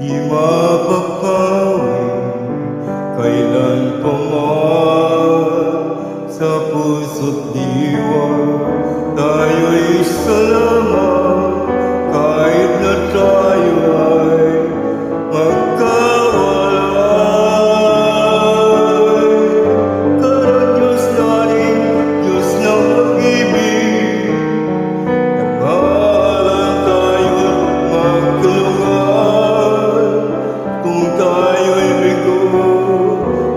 di mapapawi kailan pa man sa puso't diwa. Tayo'y isa lamang kahit na tayo ay magkawalay. Karang Diyos natin, Diyos ng pag-ibig, nagmahalan tayo't magtulungan. Kung tayo'y bigo,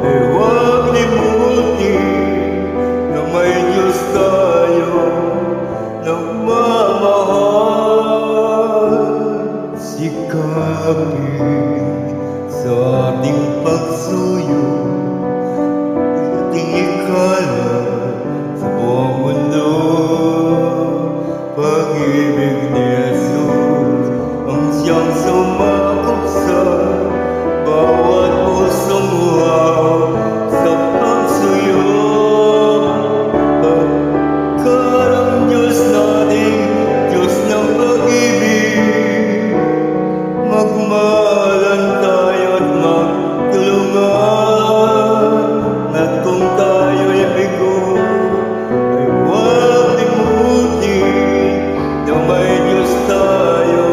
ay huwag limutin na may Diyos tayo nagmamahal. Sikapin sa ating pagsuyo, ating ikalat sa buong mundo. Pag-ibig ni Jesus ang siyang sumakop sa bawat pusong uhaw sa pagsuyo. Pagkarang Diyos natin, Diyos ng pag-ibig, magmahalan tayo't magtulungan. At kung tayo'y bigo, ay huwag limutin na may Diyos tayo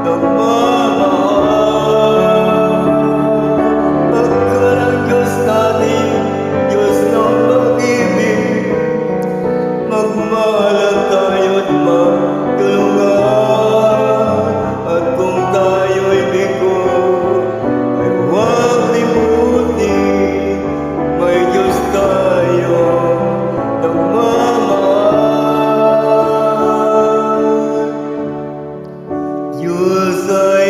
nagmamahal. Pagkarang Diyos natin, Diyos ng pag-ibig, magmahalan tayo't magtulungan. At kung tayo'y bigo, ay huwag limutin may Diyos tayo nagmamahal. Diyos ay